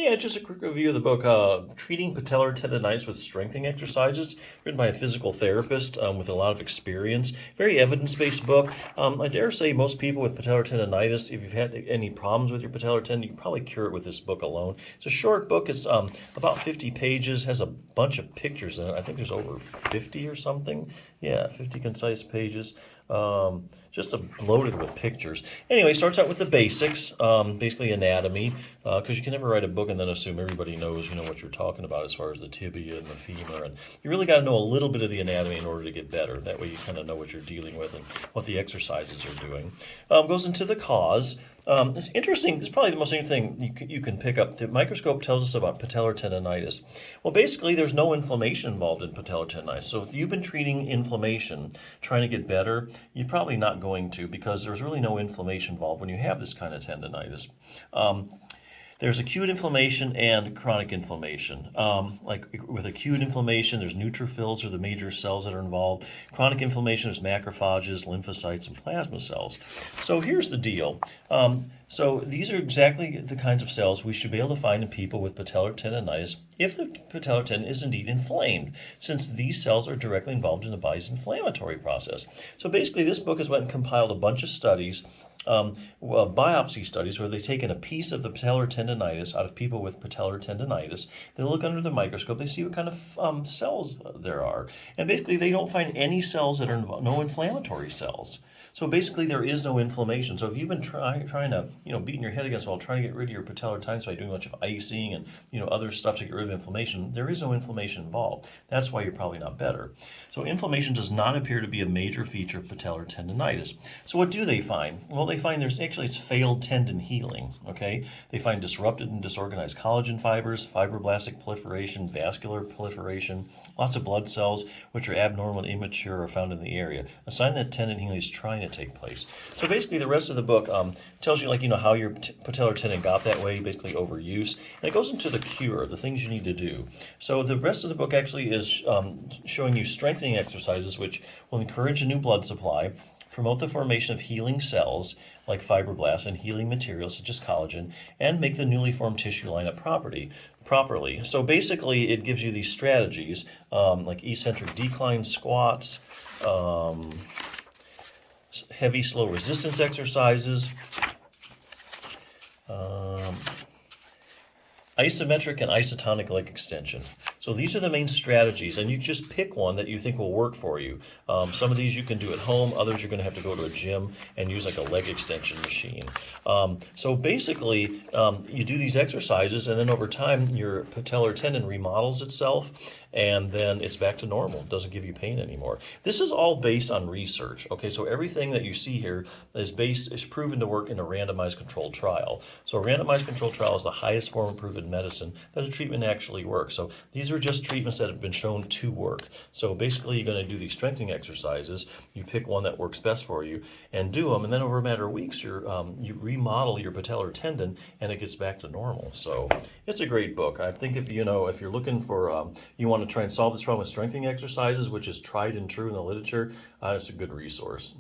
Yeah, just a quick review of the book, Treating Patellar Tendinitis with Strengthening Exercises, written by a physical therapist with a lot of experience. Very evidence-based book. I dare say most people with patellar tendinitis, if you've had any problems with your patellar tendon, you can probably cure it with this book alone. It's a short book. It's about 50 pages, has a bunch of pictures in it. I think there's over 50 or something. Yeah, 50 concise pages. Just loaded with pictures. Anyway, starts out with the basics, basically anatomy, because you can never write a book and then assume everybody knows, what you're talking about as far as the tibia and the femur. And you really got to know a little bit of the anatomy in order to get better. That way you kind of know what you're dealing with and what the exercises are doing. Goes into the cause. It's interesting. It's probably the most interesting thing you can pick up. The microscope tells us about patellar tendinitis. Well, basically, there's no inflammation involved in patellar tendinitis. So if you've been treating inflammation, trying to get better, you're probably not going to, because there's really no inflammation involved when you have this kind of tendinitis. There's acute inflammation and chronic inflammation. Like with acute inflammation, there's neutrophils, or the major cells that are involved. Chronic inflammation is macrophages, lymphocytes, and plasma cells. So here's the deal. So these are exactly the kinds of cells we should be able to find in people with patellar tendinitis if the patellar tendon is indeed inflamed, since these cells are directly involved in the body's inflammatory process. So basically, this book has went and compiled a bunch of studies, biopsy studies, where they've taken a piece of the patellar tendinitis out of people with patellar tendinitis. They look under the microscope, they see what kind of cells there are, and basically they don't find any cells that are no inflammatory cells. So basically there is no inflammation. So if you've been trying to, beating your head against the wall, trying to get rid of your patellar tendinitis by doing a bunch of icing and, other stuff to get rid of inflammation, there is no inflammation involved. That's why you're probably not better. So inflammation does not appear to be a major feature of patellar tendinitis. So what do they find? Well, they find it's failed tendon healing, okay? They find disrupted and disorganized collagen fibers, fibroblastic proliferation, vascular proliferation, lots of blood cells, which are abnormal and immature, are found in the area, a sign that tendon healing is trying to take place. So basically the rest of the book tells you, how your patellar tendon got that way, basically overuse, and it goes into the cure, the things you need to do. So the rest of the book actually is showing you strengthening exercises, which will encourage a new blood supply, promote the formation of healing cells like fibroblasts and healing materials such as collagen, and make the newly formed tissue line up properly. So basically it gives you these strategies like eccentric decline squats, heavy slow resistance exercises, isometric and isotonic leg extension. So these are the main strategies, and you just pick one that you think will work for you. Some of these you can do at home, others you're going to have to go to a gym and use like a leg extension machine. So basically, you do these exercises, and then over time your patellar tendon remodels itself, and then it's back to normal. It doesn't give you pain anymore. This is all based on research. Okay, so everything that you see here is proven to work in a randomized controlled trial. So a randomized controlled trial is the highest form of proven medicine that a treatment actually works. So these are just treatments that have been shown to work. So basically you're going to do these strengthening exercises. You pick one that works best for you and do them, and then over a matter of weeks you remodel your patellar tendon and it gets back to normal. So it's a great book. I think if you're looking for you want to try and solve this problem with strengthening exercises, which is tried and true in the literature, it's a good resource.